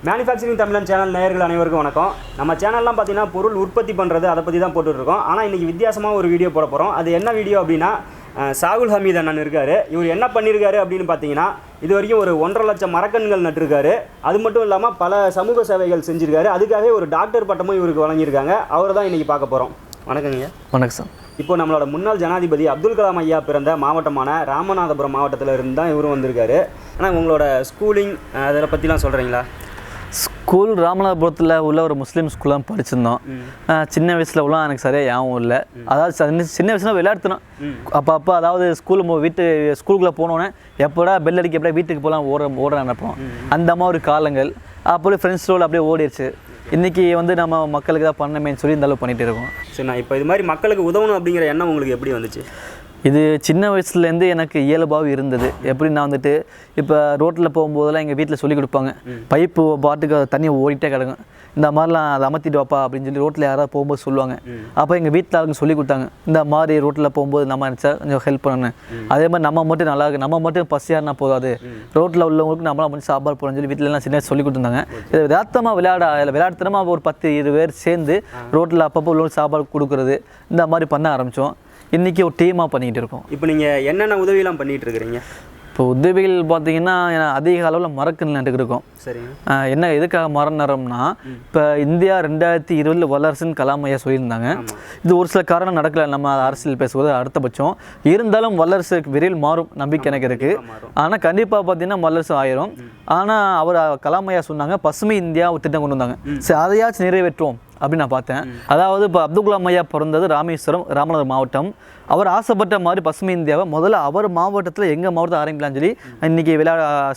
Manufacturing தமிழன் channel நேயர்கள் அனைவருக்கும் வணக்கம். நம்ம சேனல்லாம் பார்த்தீங்கன்னா பொருள் உற்பத்தி பண்ணுறது அதை பற்றி தான் போட்டுட்ருக்கோம். ஆனால் இன்றைக்கி வித்தியாசமாக ஒரு வீடியோ போட போகிறோம். அது என்ன வீடியோ அப்படின்னா, சாகுல் ஹமீத் அண்ணன் இருக்கார். இவர் என்ன பண்ணியிருக்காரு அப்படின்னு பார்த்தீங்கன்னா, இது வரைக்கும் ஒரு 1.5 லட்சம் மரக்கன்கள் நட்டிருக்காரு. அது மட்டும் இல்லாமல் பல சமூக சேவைகள் செஞ்சுருக்காரு. அதுக்காகவே ஒரு டாக்டர் பட்டமும் இவருக்கு வழங்கியிருக்காங்க. அவரை தான் இன்றைக்கி பார்க்க போகிறோம். வணக்கங்க. வணக்கம் சார். இப்போ நம்மளோட முன்னாள் ஜனாதிபதி அப்துல் கலாம் ஐயா பிறந்த மாவட்டமான ராமநாதபுரம் மாவட்டத்தில் இருந்து தான் இவரும் வந்திருக்காரு. ஆனால் உங்களோட ஸ்கூலிங் அதை பற்றிலாம் சொல்கிறீங்களா? ஸ்கூல் ராமநாதபுரத்தில் உள்ள ஒரு முஸ்லீம் ஸ்கூல்லாம் படிச்சிருந்தோம். சின்ன வயசில் உள்ள எனக்கு சரியாக ஞாபகம் இல்லை. அதாவது சின்ன வயசுல விளையாடுத்தணும். அப்போ அதாவது ஸ்கூலுக்குள்ளே போனோன்னே எப்போடா பெல் அடிக்க எப்படியா வீட்டுக்கு போகலாம் ஓட நினைப்போம். அந்த மாதிரி ஒரு காலங்கள் அப்படியே ஃப்ரெண்ட்ஸோடு அப்படியே ஓடிடுச்சு. இன்றைக்கி நம்ம மக்களுக்கு தான் பண்ணமேன்னு சொல்லி இந்த அளவு பண்ணிகிட்டு இருக்கோம். சரி, நான் இப்போ இது மாதிரி மக்களுக்கு உதவணும் அப்படிங்கிற எண்ணம் உங்களுக்கு எப்படி வந்துச்சு? இது சின்ன வயசுலேருந்து எனக்கு இயல்பாக இருந்தது. எப்படி நான் இப்போ ரோட்டில் போகும்போதெல்லாம் எங்கள் வீட்டில் சொல்லி கொடுப்பாங்க, பைப்பு பாட்டுக்கு தண்ணியை ஓடிட்டே கிடக்கும், இந்த மாதிரிலாம் அதை அமர்த்திட்டு வாப்பா அப்படின்னு சொல்லி ரோட்டில் யாராவது போகும்போது சொல்லுவாங்க. அப்போ எங்கள் வீட்டில் ஆளுங்க சொல்லி கொடுத்தாங்க, இந்த மாதிரி ரோட்டில் போகும்போது நம்ம நினச்சா கொஞ்சம் ஹெல்ப் பண்ணணும். அதே மாதிரி நம்ம மட்டும் நல்லா இருக்கு, நம்ம மட்டும் பசியாருனா போதாது, ரோட்டில் உள்ளவங்களுக்கு நம்மளாம் மட்டும் சாப்பாடு போகணும்னு சொல்லி வீட்டிலலாம் சின்ன சொல்லி கொடுத்துருந்தாங்க. இது யதார்த்தமாக விளையாட்டுத்தனமாக ஒரு 10-20 பேர் சேர்ந்து ரோட்டில் அப்பப்போ உள்ளவங்களுக்கு சாப்பாடு கொடுக்குறது, இந்த மாதிரி பண்ண ஆரம்பித்தோம். இன்றைக்கி ஒரு டீமாக பண்ணிகிட்டு இருக்கோம். இப்போ நீங்கள் என்னென்ன உதவியெல்லாம் பண்ணிகிட்டு இருக்கிறீங்க? இப்போ உதவிகள் பார்த்தீங்கன்னா, அதிக அளவில் மரக்கன்று நட்டுக்கிருக்கோம். சரி, என்ன எதுக்காக மரம் நடுறோம்னா, இப்போ இந்தியா 2020 வல்லரசுன்னு கலாம் ஐயா சொல்லியிருந்தாங்க. இது ஒரு சில காரணம் நடக்கலை, நம்ம அரசியல் பேசுவது அடுத்தபட்சம். இருந்தாலும் வல்லரசு விரைவில் மாறும் நம்பிக்கை எனக்கு இருக்குது. ஆனால் கண்டிப்பாக பார்த்தீங்கன்னா வல்லரசு ஆயிரும். ஆனால் அவர் கலாம் ஐயா சொன்னாங்க, பசுமை இந்தியா ஒரு திட்டம் கொண்டு வந்தாங்க. சரி, அதையாச்சும் நிறைவேற்றுவோம் அப்படின்னு நான் பார்த்தேன். அதாவது இப்போ அப்துல் கலாம் ஐயா பிறந்தது ராமேஸ்வரம், ராமநாதபுரம் மாவட்டம். அவர் ஆசைப்பட்ட மாதிரி பசுமை இந்தியாவை முதல்ல அவர் மாவட்டத்தில் எங்கள் மாவட்டத்தில் ஆரம்பிக்கலாம்னு சொல்லி இன்றைக்கி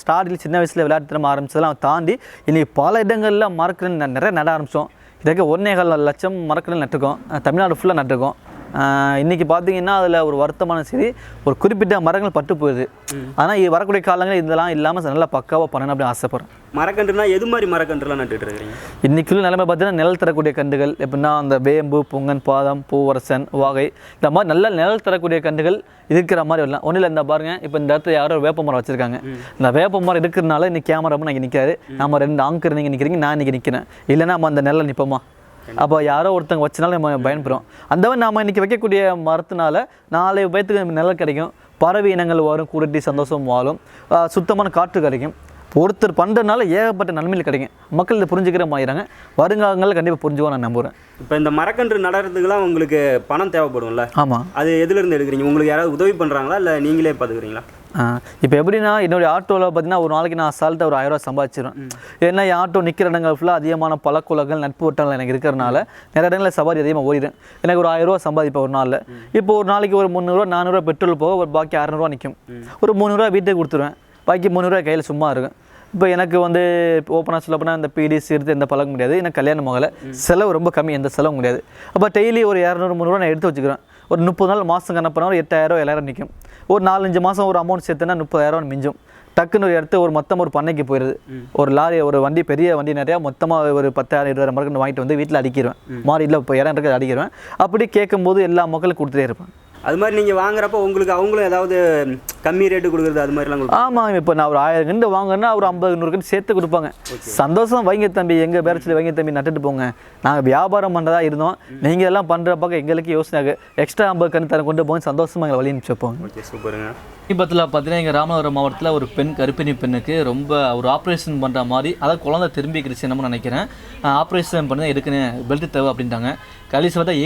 ஸ்டார்டில் சின்ன வயசில் விளையாட்டு திறமை ஆரம்பிச்சதெல்லாம் தாண்டி இன்றைக்கி பல இடங்களில் மரக்கன்று நிறைய நட ஆரம்பித்தோம். இதற்கு 1.25 லட்சம் மரக்கன்று நட்டுருக்கோம். தமிழ்நாடு ஃபுல்லாக நட்டுருக்கோம். இன்றைக்கி பார்த்தீங்கன்னா அதில் ஒரு வருத்தமான செய்தி, ஒரு குறிப்பிட்ட மரங்கள் பட்டு போயிடுது. ஆனால் வரக்கூடிய காலங்கள் இதெல்லாம் இல்லாமல் நல்லா பக்காவாக பண்ணணும் அப்படின்னு ஆசைப்பட்றேன். மரக்கன்றுனா எது மாதிரி மரக்கன்றுலாம் நட்டுட்டு இருக்கிறீங்க? இன்றைக்குள்ள நிலைமை பார்த்தீங்கன்னா நிழல் தரக்கூடிய கன்றுகள், எப்படின்னா அந்த வேம்பு, பொங்கன், பாதம், பூவரசன், வாகை, இந்த மாதிரி நல்ல நிழல் தரக்கூடிய கன்றுகள் இருக்கிற மாதிரி வரலாம். ஒன்றும் இல்லை, இந்த பாருங்கள், இப்போ இந்த இடத்துல யாரோ வேப்ப மரம் வச்சுருக்காங்க. இந்த வேப்ப மரம் இருக்கிறதுனால இன்னைக்கு கேமரா நான் நிற்காது. நம்ம 2 ஆங்கர் நீங்கள் நிற்கிறீங்க, நான் இன்றைக்கி நிற்கிறேன். இல்லைன்னா நம்ம அந்த நிழல் நிற்போமா? அப்போ யாரோ ஒருத்தங்க வச்சனால நம்ம பயன்படுறோம். அந்த மாதிரி நம்ம இன்றைக்கி வைக்கக்கூடிய மரத்தினால 4 பேத்துக்கு நிழல் கிடைக்கும், பறவை இனங்கள் வரும், கூடட்டி சந்தோஷம் வாழும், சுத்தமான காற்று கிடைக்கும். ஒருத்தர் பண்ணுறதுனால ஏகப்பட்ட நன்மைகள் கிடைக்கும். மக்கள் இதை புரிஞ்சுக்கிற மாதிரிறாங்க. வருங்காலங்களில் கண்டிப்பாக புரிஞ்சுவோம் நான் நம்புகிறேன். இப்போ இந்த மரக்கன்று நடுறதுக்குலாம் உங்களுக்கு பணம் தேவைப்படும்ல? ஆமாம். அது எதுலேருந்து எடுக்கிறீங்க? உங்களுக்கு யாராவது உதவி பண்ணுறாங்களா இல்லை நீங்களே பார்த்துக்கிறீங்களா? இப்போ எப்படின்னா, என்னுடைய ஆட்டோவில் பார்த்தீங்கன்னா ஒரு நாளைக்கு நான் அசால்ட்டாக ஒரு 1000 ரூபா சம்பாதிச்சிடுவேன். ஏன்னா என் ஆட்டோ நிற்கிற இடங்கள் ஃபுல்லாக அதிகமான பழக்குலங்கள் நட்பு வட்டங்கள் எனக்கு இருக்கிறனால நிறைய இடங்களில் சவாரி அதிகமாக ஓடிடும். எனக்கு ஒரு 1000 ரூபா சம்பாதிப்பேன் ஒரு நாளில். இப்போ ஒரு நாளைக்கு ஒரு 300 ரூபா 400 ரூபா பெட்ரோல் போக ஒரு பாக்கி 600 ரூபா நிற்கும். ஒரு 300 ரூபா வீட்டுக்கு கொடுத்துருவேன், பாக்கி 300 ரூபா கையில் சும்மா இருக்கும். இப்போ எனக்கு ஓப்பனாக சொல்ல போனால் இந்த பீடி சீர்த்து எந்த பழக்கம் முடியாது. எனக்கு கல்யாணம் ஆகலை, செலவு ரொம்ப கம்மி, எந்த செலவும் முடியாது. அப்போ டெய்லி ஒரு 200-300 ரூபா நான் எடுத்து வச்சுக்கிறேன். ஒரு 30 நாள் மாதம் கணப்பனா ஒரு 8000-7000 நிற்கும். ஒரு 4-5 மாதம் ஒரு அமௌண்ட் சேர்த்துனா 30,000 மிஞ்சும். டக்குன்னு ஒரு இடத்து மொத்தம் ஒரு பண்ணைக்கு போயிடுது. ஒரு லாரி, ஒரு வண்டி, பெரிய வண்டி நிறையா மொத்தமாக ஒரு 10,000-20,000 மரக்கன்று வாங்கிட்டு வந்து வீட்டில் அடிக்கிடுவேன். மாடியில் இப்போ இடம் இருக்கிறது அடிக்கிடுவேன். அப்படி கேட்கும்போது எல்லா மக்களும் கொடுத்துட்டே இருப்பேன். அது மாதிரி நீங்கள் வாங்குறப்போ உங்களுக்கு அவங்களும் ஏதாவது கம்மி ரேட்டு கொடுக்குறது அது மாதிரிலாம் கொடுக்கும்? ஆமாம். இப்போ நான் ஒரு 1000 கன்று வாங்கினா ஒரு 50-100 கன்று சேர்த்து கொடுப்பாங்க. சந்தோஷம், வைங்க தம்பி, எங்கள் பேரச்சில் வைங்க தம்பி, நட்டுட்டு போங்க. நாங்கள் வியாபாரம் பண்ணுறதா இருந்தோம், நீங்கள் எல்லாம் பண்ணுற பக்கம் எங்களுக்கு யோசனை ஆகும். எக்ஸ்ட்ரா 50 கன்று தர கொண்டு போங்க, சந்தோஷமாக எங்களை வழி அனுப்பிச்சு வைப்போம். ஓகே, சூப்பருங்க. சமீபத்தில் பார்த்தீங்கன்னா எங்கள் ராமநாதபுரம் மாவட்டத்தில் ஒரு கர்ப்பிணி பெண்ணுக்கு ரொம்ப ஒரு ஆப்ரேஷன் பண்ணுற மாதிரி, அதாவது குழந்தை திரும்பிக்கிடுச்சு நம்ம நினைக்கிறேன். ஆப்ரேஷன் பண்ணி எடுக்கணும், பெல்ட் தேவை அப்படின்ட்டாங்க. கடைசியில் பார்த்தா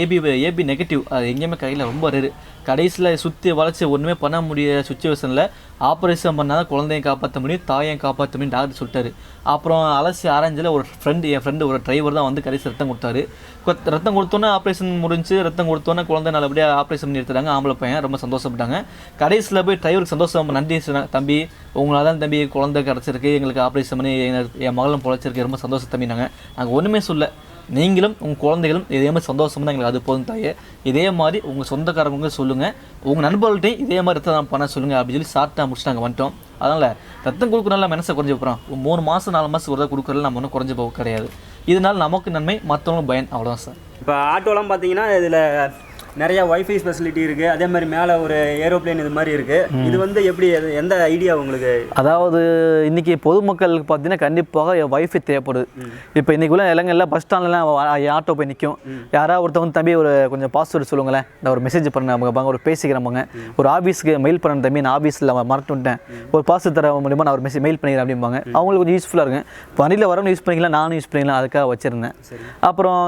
ஏபி நெகட்டிவ், அது எங்கேயுமே கையில் ரொம்ப ரேரு. கடைசியில் சுற்றி வளைச்சி ஒன்றுமே பண்ண முடியாத சுச்சுவேஷனில் ஆப்ரேஷன் பண்ணால் தான் குழந்தையும் காப்பாற்ற முடியும், தாயையும் காப்பாற்ற முடியும் டாக்டர் சொல்லிட்டாரு. அப்புறம் அலசி ஆரஞ்சில் என் ஃப்ரெண்டு ஒரு டிரைவர் தான் வந்து கடைசி ரத்தம் கொடுத்தாரு. ரத்தம் கொடுத்தோன்னே ஆப்ரேஷன் முடிஞ்சு, ரத்தம் கொடுத்தோன்னே குழந்தை நல்லபடியாக ஆப்ரேஷன் பண்ணி எடுத்துட்டாங்க. ஆம்பளை பையன் ரொம்ப சந்தோஷப்பட்டாங்க. கடைசியில் போய் டிரைவருக்கு சந்தோஷம், நன்றி தம்பி, உங்களால் தான் தம்பி குழந்தை கிடச்சிருக்கு, எங்களுக்கு ஆப்ரேஷன் பண்ணி என் மகளும் பொழைச்சிருக்கு, ரொம்ப சந்தோஷம் தம்பி. நாங்கள் ஒன்றுமே சொல்ல, நீங்களும் உங்கள் குழந்தைகளும் இதே மாதிரி சந்தோஷமாக தான் எங்களுக்கு அது போதும் தாயே. இதே மாதிரி உங்கள் சொந்தக்காரங்க சொல்லுங்கள், உங்கள் நண்பர்கள்ட்டையும் இதே மாதிரி ரத்தம் பண்ண சொல்லுங்கள் அப்படின்னு சொல்லி ஷார்ட்டாக முடிச்சு நாங்கள் வந்துட்டோம். அதனால் ரத்தம் கொடுக்குறனால மனசை குறைஞ்சி போகிறோம். 3 மாதம் 4 மாதம் ஒரு கொடுக்குறதுல நம்ம ஒன்றும் குறைஞ்சி போக கிடையாது. இதனால் நமக்கு நன்மை, மற்றவங்களும் பயன், அவ்வளோதான் சார். இப்போ ஆட்டோலாம் பார்த்தீங்கன்னா இதில் நிறைய வைஃபை ஃபெசிலிட்டி இருக்குது, அதே மாதிரி மேலே ஒரு ஏரோப்ளேன் இது மாதிரி இருக்குது. இது வந்து எப்படி எந்த ஐடியா உங்களுக்கு? அதாவது இன்றைக்கி பொதுமக்களுக்கு பார்த்தீங்கன்னா கண்டிப்பாக வைஃபை தேவைப்படுது. இப்போ இன்றைக்குள்ள இலங்கையில் பஸ் ஸ்டாண்ட்லாம் ஆட்டோ போய் நிற்கும். யாராவது ஒருத்தவங்க தம்பி ஒரு கொஞ்சம் பாஸ்வேர்டு சொல்லுங்களேன், நான் ஒரு மெசேஜ் பண்ண ஒரு பேசிக்கிறவங்க, ஒரு ஆஃபீஸ்க்கு மெயில் பண்ண தம்பி நான் ஆஃபீஸில் மறந்து விட்டேன், ஒரு பாஸ்வேர்டு தர மூலியமாக நான் ஒரு மெயில் பண்ணிக்கிறேன் அப்படிம்பாங்க. அவங்களுக்கு கொஞ்சம் யூஸ்ஃபுல்லாக இருக்கும். வண்டியில் வரவங்க யூஸ் பண்ணிக்கலாம், நானும் யூஸ் பண்ணிக்கலாம், அதுக்காக வச்சுருந்தேன். அப்புறம்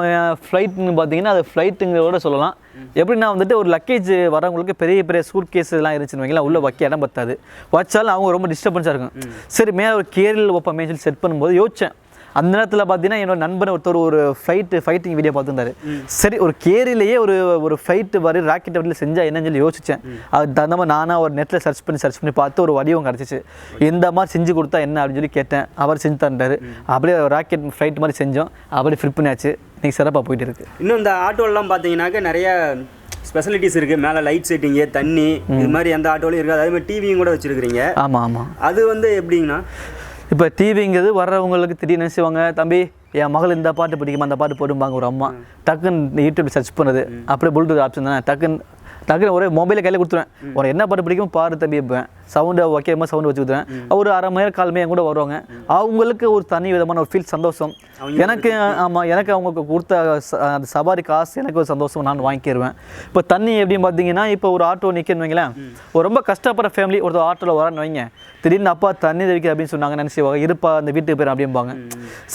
ஃப்ளைட்டுன்னு பார்த்தீங்கன்னா அது ஃப்ளைட்டுங்கிறத சொல்லலாம். எப்படின்னா வந்துட்டு ஒரு லக்கேஜ் வரவங்களுக்கு பெரிய பெரிய சூட் கேஸ் எல்லாம் இருந்துச்சுன்னு வைங்களா, உள்ள வைக்க இடம் பத்தாது, வச்சாலும் அவங்க ரொம்ப டிஸ்டர்பன்ஸாக இருக்கும். சரி மேலே ஒரு கேரியல் வைப்ப சொல்லி செட் பண்ணும்போது யோசித்தேன். அந்த நேரத்தில் பார்த்தீங்கன்னா என்னோட நண்பன் ஒருத்தர் ஒரு ஃபைட்டிங் வீடியோ பார்த்துருந்தாரு. சரி ஒரு கேரிலேயே ஒரு ஃபைட்டு வரி ராக்கெட் வரையில் செஞ்சால் என்னன்னு சொல்லி யோசித்தேன். அது தகுந்த மாதிரி நானாக ஒரு நெட்டில் சர்ச் பண்ணி பார்த்து ஒரு வடிவம் கிடச்சிச்சு. இந்த மாதிரி செஞ்சு கொடுத்தா என்ன அப்படின்னு சொல்லி கேட்டேன். அவர் செஞ்சு தந்தார். அப்படியே ராக்கெட் ஃப்ளைட் மாதிரி செஞ்சோம். அப்படியே ஃபிட் பண்ணியாச்சு. இன்றைக்கி சிறப்பாக போயிட்டு இருக்குது. இன்னும் இந்த ஆட்டோலாம் பார்த்தீங்கன்னாக்க நிறைய ஸ்பெஷலிட்டிஸ் இருக்குது. மேலே லைட் செட்டிங்கு, தண்ணி, இது மாதிரி எந்த ஆட்டோலையும் இருக்குது. அதே மாதிரி டிவியும் கூட வச்சுருக்கிறீங்க. ஆமாம். அது வந்து எப்படிங்கன்னா இப்போ டிவிங்கிறது வர்றவங்களுக்கு திடீர்னு நினச்சிவாங்க, தம்பி என் மகள் இந்த பாட்டு பிடிக்குமா அந்த பாட்டு போடும்பாங்க ஒரு அம்மா. டக்குன்னு யூடியூப் சர்ச் பண்ணுறது, அப்படியே ப்ளூடூத் ஆப்ஷன் தானே, டக்குன்னு ஒரே மொபைலை கையில் கொடுத்துருவேன். ஒரு என்ன பாட்டு பிடிக்கும் பாரு தம்பி இருப்பேன், சவுண்டு வைக்காம சவுண்டு வச்சு கொடுத்துருவேன். ஒரு அரை மணி நேரம் 1/4 மணி நேரம் கூட வருவாங்க. அவங்களுக்கு ஒரு தனி விதமான ஒரு ஃபீல், சந்தோஷம் எனக்கு. ஆமாம், எனக்கு அவங்க கொடுத்த அந்த சவாரி காசு எனக்கு ஒரு சந்தோஷம், நான் வாங்கிக்கிடுவேன். இப்போ தண்ணி எப்படின்னு பார்த்தீங்கன்னா, இப்போ ஒரு ஆட்டோ நிற்கன்னு வைங்களேன், ஒரு ரொம்ப கஷ்டப்படுற ஃபேமிலி ஒருத்தர் ஆட்டோவில் வரன்னு வைங்க, திடீர்னு அப்பா தண்ணி தெவிக்க அப்படின்னு சொன்னாங்க, நினச்சிவாங்க இருப்பா அந்த வீட்டுக்கு போயிடும் அப்படிம்பாங்க.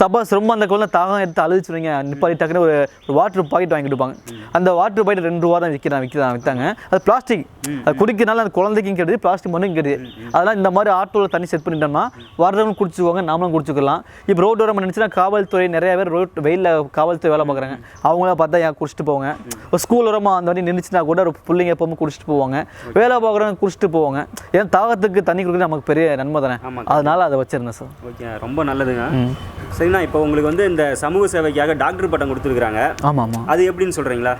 சப்பாஸ் ரொம்ப அந்த குழந்தை தாகம் எடுத்து அழுதுச்சுருவீங்க, நிப்பாடி டக்குன்னு ஒரு வாட்டர் பாக்கெட் வாங்கி கொடுப்பாங்க. அந்த வாட்டர் பாக்கெட் 2 ரூபா தான் விற்றாங்க. அது பிளாஸ்டிக், அது குடிக்கிறனால அந்த குழந்தைக்கும் கிடையாது, பிளாஸ்டிக் மண்ணும் கிடையாது. அதெல்லாம் இந்த மாதிரி ஆட்டோவில் தண்ணி செட் பண்ணிட்டோம்னா வரவங்க குடிச்சுக்குவாங்க, நாமளும் குடிச்சுக்கலாம். இப்போ ரோடு வர நினச்சினா காவல்துறை நிறைய பேர் வெயிலில் காவல்துறை வேலை பார்க்குறாங்க, அவங்கள பார்த்தா ஏன் குடிச்சிட்டு போவாங்க. ஒரு ஸ்கூல் வரமா அந்த வண்டி நின்றுச்சுன்னா கூட ஒரு பிள்ளைங்க எப்பவும் குடிச்சிட்டு போவாங்க, வேலை பார்க்குறவங்க குடிச்சிட்டு போவாங்க. ஏன்னா தாகத்துக்கு தண்ணி கொடுக்குறது நமக்கு பெரிய நன்மை தானே, அதனால அதை வச்சிருந்தேன் சார். ஓகே, ரொம்ப நல்லதுங்க. சரிண்ணா, இப்போ உங்களுக்கு வந்து இந்த சமூக சேவைக்காக டாக்டர் பட்டம் கொடுத்துருக்காங்க. ஆமாம். அது எப்படின்னு சொல்கிறீங்களா?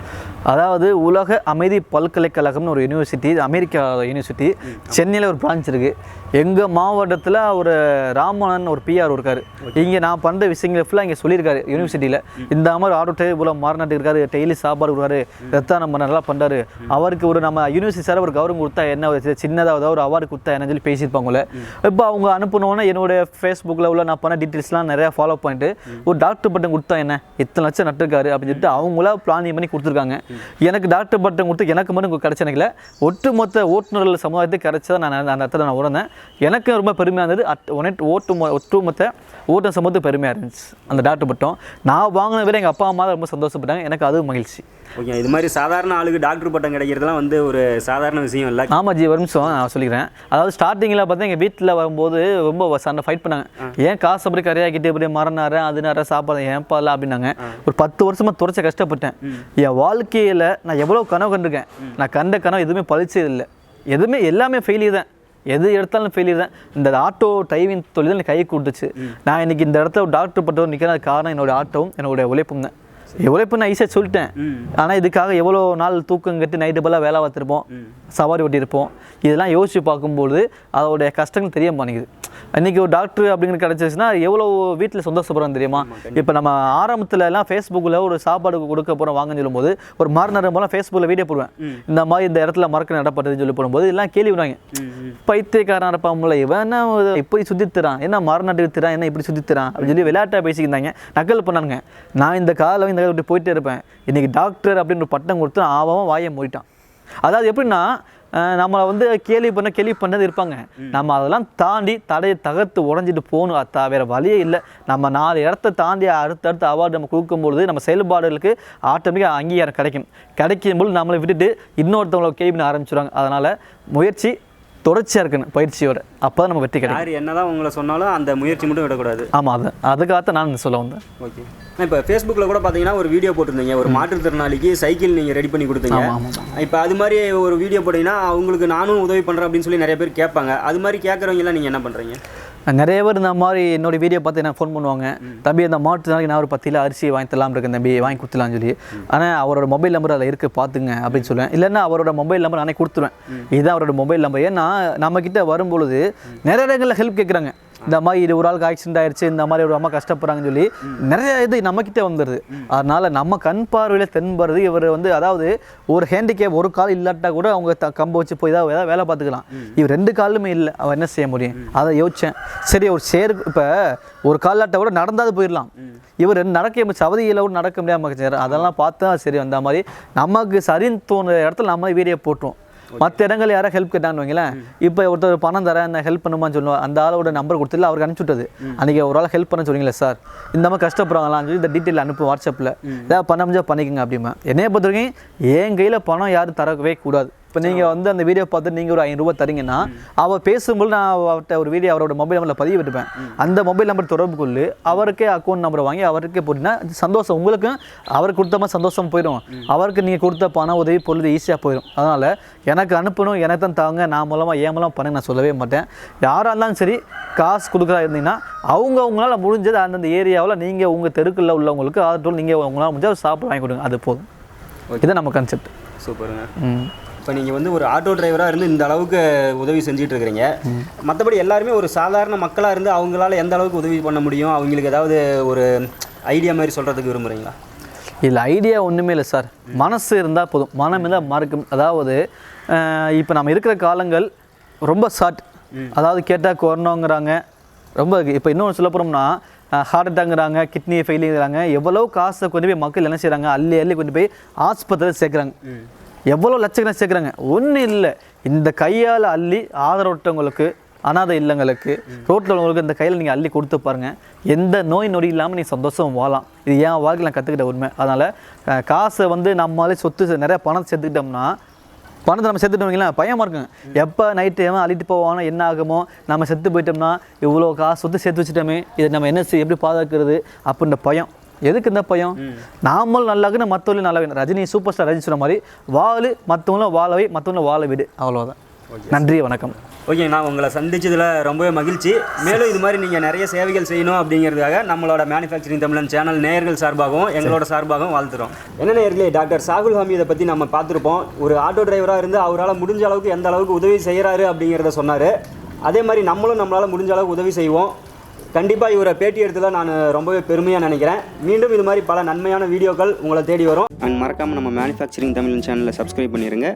அதாவது உலக அமைதி பல்கலைக்கழகம்னு ஒரு யூனிவர்சிட்டி, அமெரிக்கா யூனிவர்சிட்டி, சென்னையில் ஒரு பிரான்ச் இருக்குது. எங்கள் மாவட்டத்தில் ஒரு ராமணன் ஒரு பிஆர் இருக்கார். இங்கே நான் பண்ணுற விஷயங்கள் ஃபுல்லாக இங்கே சொல்லியிருக்காரு யூனிவர்சிட்டியில். இந்த மாதிரி ஆட்டோ டேபிள் மாறினாட்டு இருக்காரு, டெய்லி சாப்பாடு கொடுக்காரு, ரத்தம் நல்லா பண்ணுறாரு. அவருக்கு ஒரு நம்ம யூனிவர்சிட்டி சார் ஒரு கௌரவம் கொடுத்தா என்ன, சின்னதாக ஒரு அவார்டு கொடுத்தா என்னன்னு சொல்லி பேசியிருப்பாங்களே. இப்போ அவங்க அனுப்பினோன்னே என்னோடய ஃபேஸ்புக்கில் உள்ள நான் பண்ண டீட்டெயில்ஸ்லாம் நிறையா ஃபாலோ பண்ணிட்டு ஒரு டாக்டர் பட்டம் கொடுத்தா என்ன, இத்தனை லட்சம் நட்டுருக்காரு அப்படின்னு சொல்லிட்டு அவங்களா பிளானிங் பண்ணி கொடுத்துருக்காங்க. எனக்கு டாக்டர் பட்டம் கொடுத்து எனக்கு மட்டும் கிடைச்சனில்ல, ஒட்டுமொத்த ஓட்டுநர்கள் சமுதாயத்துக்கு கிடைச்சதை நான் அந்த இடத்துல நான் உணர்ந்தேன். எனக்கு ரொம்ப பெருமையாக இருந்தது. ஒட்டுமொத்த ஓட்டுநர் சமூகத்துக்கு பெருமையாக இருந்துச்சு அந்த டாக்டர் பட்டம். நான் வாங்கின விட எங்கள் அப்பா அம்மா தான் ரொம்ப சந்தோஷப்பட்டாங்க, எனக்கு அது மகிழ்ச்சி. ஓகே, இது மாதிரி சாதாரண ஆளுக்கு டாக்டர் பட்டம் கிடைக்கிறதுலாம் வந்து ஒரு சாதாரண விஷயம் இல்லை. ஆமாம் ஜி, ஒரு நிமிஷம் நான் சொல்லிக்கிறேன். அதாவது ஸ்டார்டிங்கில் பார்த்தா எங்கள் வீட்டில் வரும்போது ரொம்ப சண்டை ஃபைட் பண்ணாங்க. ஏன் காசு அப்படி கரையாக்கிட்டு இப்படி மரணாரன் அது நேரம் சாப்பாடு ஏன்ப்பா இல்லை அப்படின்னாங்க. ஒரு 10 வருஷமாக துறைச்ச கஷ்டப்பட்டேன். என் வாழ்க்கையில் நான் எவ்வளோ கனவு கண்டிருக்கேன். நான் கண்ட கனவு எதுவுமே பழிச்சது இல்லை, எதுவுமே எல்லாமே ஃபெயிலியர் தான், எது எடுத்தாலும் ஃபெயிலியர் தான். இந்த ஆட்டோ டிரைவிங் தொழில் தான் கை கொடுத்துச்சு. நான் இன்றைக்கி இந்த இடத்துல ஒரு டாக்டர் பட்டம் நிற்கிறதுக்கு காரணம் என்னோடய ஆட்டோவும் என்னோடய உழைப்பும் தான். உழைப்பு நான் ஈஸியாக சொல்லிட்டேன், ஆனால் இதுக்காக எவ்வளோ நாள் தூக்கம் கட்டி நைட்டு போல் வேலை பார்த்துருப்போம், சவாரி ஓட்டியிருப்போம். இதெல்லாம் யோசித்து பார்க்கும்போது அதோடைய கஷ்டங்கள் தெரிய மாட்டேங்குது. இன்றைக்கி ஒரு டாக்டர் அப்படிங்கிறது கிடச்சிச்சுன்னா எவ்வளோ வீட்டில் சந்தோஷப்படுறோம் தெரியுமா. இப்போ நம்ம ஆரம்பத்தில் எல்லாம் ஃபேஸ்புக்கில் ஒரு சாப்பாடு கொடுக்க போகிறோம் வாங்கன்னு சொல்லும்போது ஒரு மறுநேரம் போல ஃபேஸ்புக்கில் வீடியோ போடுவேன், இந்த மாதிரி இந்த இடத்துல மறக்க நடப்பட்டதுன்னு சொல்லி போடும்போது எல்லாம் கேள்வி விடுவாங்க, பைத்தியக்காரன் நடப்பாமல இவன் என்ன இப்படி சுற்றித்துறான், என்ன மறுநாட்டுக்கு திறான், என்ன இப்படி சுற்றித்துறான் அப்படின்னு சொல்லி விளையாட்டாக பேசிக்கிட்டாங்க, நக்கல் பண்ணானுங்க. நான் இந்த காலை இந்த விட்டு போயிட்டே இருப்பேன். இன்றைக்கி டாக்டர் அப்படின்னு ஒரு பட்டம் கொடுத்து ஆவாவும் வாயை மூடிட்டான். அதாவது எப்படின்னா நம்மளை வந்து கேள்வி பண்ணது இருப்பாங்க, நம்ம அதெல்லாம் தாண்டி தடையை தகர்த்து உடஞ்சிட்டு போகணும், வேறு வழியே இல்லை. நம்ம 4 இடத்த தாண்டி அடுத்தடுத்த அவார்டு நம்ம கொடுக்கும்பொழுது நம்ம செயல்பாடுகளுக்கு ஆட்டோமேட்டிக்காக அங்கீகாரம் கிடைக்கும்போது நம்மளை விட்டுட்டு இன்னொருத்தவங்களை கேள்வி பண்ண ஆரம்பிச்சுடுவாங்க. அதனால் முயற்சி தொடர்ச்சியாக இருக்கணும் பயிற்சியோட, அப்போ தான் நம்ம வெற்றி கிடைக்கும். யார் என்ன தான் உங்களை சொன்னாலும் அந்த முயற்சி மட்டும் விடக்கூடாது. ஆமாம், அதுக்காக நான் சொல்ல வந்தேன். ஓகே, இப்போ ஃபேஸ்புக்கில் கூட பார்த்தீங்கன்னா ஒரு வீடியோ போட்டிருந்தீங்க, ஒரு மாற்றுத்திறனாளிக்கு சைக்கிள் நீங்கள் ரெடி பண்ணி கொடுத்தீங்க. இப்போ அது மாதிரி ஒரு வீடியோ போட்டிங்கன்னா அவங்களுக்கு நானும் உதவி பண்ணுறேன் அப்படின்னு சொல்லி நிறைய பேர் கேட்பாங்க. அது மாதிரி கேட்குறவங்கலாம் நீங்கள் என்ன பண்ணுறீங்க? நிறைய பேர் இந்த மாதிரி என்னோடய வீடியோ பார்த்து எனக்கு ஃபோன் பண்ணுவாங்க, தம்பி இந்த மாட்டுனாலுக்கு நான் ஒரு 10 கிலோ அரிசி வாங்கி தரலாம் இருக்கேன் தம்பி, வாங்கி கொடுத்துலான்னு சொல்லி. ஆனால் அவரோட மொபைல் நம்பர் அதில் இருக்குது பார்த்துங்க அப்படின்னு சொல்லுவேன். இல்லைன்னா அவரோட மொபைல் நம்பர் நானே கொடுத்துருவேன், இதுதான் அவரோட மொபைல் நம்பர். ஏன்னா நம்மக்கிட்ட வரும்பொழுது நிறைய இடங்களில் ஹெல்ப் கேட்குறாங்க. இந்த மாதிரி இது ஒரு ஆளுக்கு ஆக்சிடென்ட் ஆயிடுச்சு, இந்த மாதிரி ஒரு அம்மா கஷ்டப்படுறாங்கன்னு சொல்லி நிறைய இது நம்மக்கிட்டே வந்துடுது. அதனால நம்ம கண் பார்வையில் தென்படுறது இவர் வந்து அதாவது ஒரு ஹேண்டிகேப் ஒரு கால் இல்லாட்டா கூட அவங்க கம்பை வச்சு போய் ஏதாவது வேலை பார்த்துக்கலாம். இவர் 2 காலுமே இல்லை, அவன் என்ன செய்ய முடியும்? அதை யோசித்தேன். சரி ஒரு இப்போ ஒரு காலாட்ட கூட நடந்தாது போயிடலாம், இவர் நடக்க சவதியில் கூட நடக்க முடியாமல் அதெல்லாம் பார்த்தா சரி அந்த மாதிரி நமக்கு சரின்னு தோணுற இடத்துல நம்ம வீடியோ போட்டுரும். மற்ற இடங்கள் யாராவது ஹெல்ப் கேட்டான்னு வைங்களேன், இப்போ ஒருத்தர் பணம் தரேன் அந்த ஹெல்ப் பண்ணுமான்னு சொல்லுவோம், அந்த ஆளோட நம்பர் கொடுத்துல அவருக்கு அனுப்பிச்சு விட்டது. அன்றைக்கி ஒரு ஆள் ஹெல்ப் பண்ண சொல்லிங்களே சார் இந்த மாதிரி கஷ்டப்படுறாங்களான்னு சொல்லி இந்த டீட்டெயில் அனுப்பு வாட்ஸ்அப்பில், ஏதாவது பண்ண முடிஞ்சா பண்ணிக்கோங்க அப்படிமா. என்னைய பொறுத்த வரைக்கும் என் கையில் பணம் யாரும் தரவே கூடாது. இப்போ நீங்கள் வந்து அந்த வீடியோ பார்த்து நீங்கள் ஒரு 500 ரூபா தரீங்கன்னா அவள் பேசும்போது நான் அவர்கிட்ட ஒரு வீடியோ அவரோட மொபைல் நம்பரில் பதிவு விட்டுப்பேன். அந்த மொபைல் நம்பர் தொடர்பு கொள்ளு, அவருக்கே அக்கௌண்ட் நம்பரை வாங்கி அவருக்கே போட்டிங்கன்னா சந்தோஷம், உங்களுக்கும் அவருக்கு கொடுத்த மாதிரி சந்தோஷம் போயிடும், அவருக்கு நீங்கள் கொடுத்த பணம் உதவி பொருள் ஈஸியாக போயிடும். அதனால் எனக்கு அனுப்பணும், எனக்கு தான் தாங்க, நான் மூலமாக ஏன் மூலம் பண்ண நான் சொல்லவே மாட்டேன். யாராக இருந்தாலும் சரி காசு கொடுக்குறா இருந்தீங்கன்னா அவங்களால முடிஞ்சது அந்தந்த ஏரியாவில் நீங்கள் உங்கள் தெருக்குள்ள உள்ளவங்களுக்கு ஆதரவு நீங்கள் உங்களால் முடிஞ்சால் சாப்பிட வாங்கி கொடுங்க, அது போதும். இதுதான் நம்ம கான்செப்ட். சூப்பருங்க. இப்போ நீங்கள் வந்து ஒரு ஆட்டோ டிரைவராக இருந்து இந்த அளவுக்கு உதவி செஞ்சுட்டு இருக்கிறீங்க. மற்றபடி எல்லாருமே ஒரு சாதாரண மக்களாக இருந்து அவங்களால எந்த அளவுக்கு உதவி பண்ண முடியும், அவங்களுக்கு ஏதாவது ஒரு ஐடியா மாதிரி சொல்கிறதுக்கு விரும்புகிறீங்களா? இல்லை ஐடியா ஒன்றுமே இல்லை சார், மனசு இருந்தால் போதும், மனம் இருந்தால் மறக்கும். அதாவது இப்போ நம்ம இருக்கிற காலங்கள் ரொம்ப ஷார்ட், அதாவது கேட்டால் கொரோனாங்கிறாங்க, ரொம்ப இப்போ இன்னொன்று சொல்ல போகிறோம்னா ஹார்ட் அட்டாக்ங்கிறாங்க, கிட்னி ஃபெயிலிங்கிறாங்க, எவ்வளோ காசை கொண்டு போய் மக்கள் என்ன செய்கிறாங்க, அள்ளி கொண்டு போய் ஆஸ்பத்திரியில் சேர்க்குறாங்க, எவ்வளோ லட்சக்கணக்கு சேர்க்குறாங்க. ஒன்றும் இல்லை, இந்த கையால் அள்ளி ஆதரவற்றவங்களுக்கு, அனாதை இல்லங்களுக்கு, ரோட்டில் உள்ளவங்களுக்கு இந்த கையில் நீங்கள் அள்ளி கொடுத்து பாருங்கள், எந்த நோய் நொடி இல்லாமல் நீங்கள் சந்தோஷம் வாழலாம். இது என் வாழ்க்கையில் நான் கற்றுக்கிட்ட உண்மை. அதனால் காசை வந்து நம்மளாலே சொத்து நிறைய பணம் சேர்த்துக்கிட்டோம்னா, பணத்தை நம்ம செத்துட்டோம்ங்களா பயமாக இருக்குங்க, எப்போ நைட்டு ஏன் அள்ளிட்டு போவானோ என்ன ஆகுமோ, நம்ம செத்து போயிட்டோம்னா இவ்வளோ காசு சொத்து சேர்த்து வச்சுட்டோமே, இதை நம்ம என்ன எப்படி பாதுகாக்கிறது அப்படின்ற பயம். எதுக்கு இந்த பயம்? நாமளும் நல்லாக்குன்னு மற்றவங்களும் நல்லா வேணும். ரஜினி சூப்பர் ஸ்டார் ரஜினி சொன்ன மாதிரி வாழு, மற்றவங்களும் வாழவை, மற்றவங்களும் வாழ விடு, அவ்வளோதான். நன்றி, வணக்கம். ஓகே, நான் உங்களை சந்திச்சதில் ரொம்பவே மகிழ்ச்சி. மேலும் இது மாதிரி நீங்கள் நிறைய சேவைகள் செய்யணும் அப்படிங்கிறதுக்காக நம்மளோட மேனுஃபேக்சரிங் தமிழன் சேனல் நேயர்கள் சார்பாகவும் எங்களோட சார்பாகவும் வாழ்த்துறோம். என்ன நேயர்களே, டாக்டர் சாகுல் ஹமீதை பற்றி நம்ம பார்த்துருப்போம். ஒரு ஆட்டோ டிரைவராக இருந்து அவரால் முடிஞ்ச அளவுக்கு எந்த அளவுக்கு உதவி செய்கிறாரு அப்படிங்கிறத சொன்னார். அதே மாதிரி நம்மளால் முடிஞ்ச அளவுக்கு உதவி செய்வோம். கண்டிப்பாக இவரை பேட்டி எடுத்ததில் நான் ரொம்பவே பெருமையாக நினைக்கிறேன். மீண்டும் இது மாதிரி பல நன்மையான வீடியோக்கள் உங்களை தேடி வரும். அண்ட் மறக்காமல் நம்ம மேனுஃபேக்சரிங் தமிழன் சேனலை சப்ஸ்கிரைப் பண்ணிடுங்க.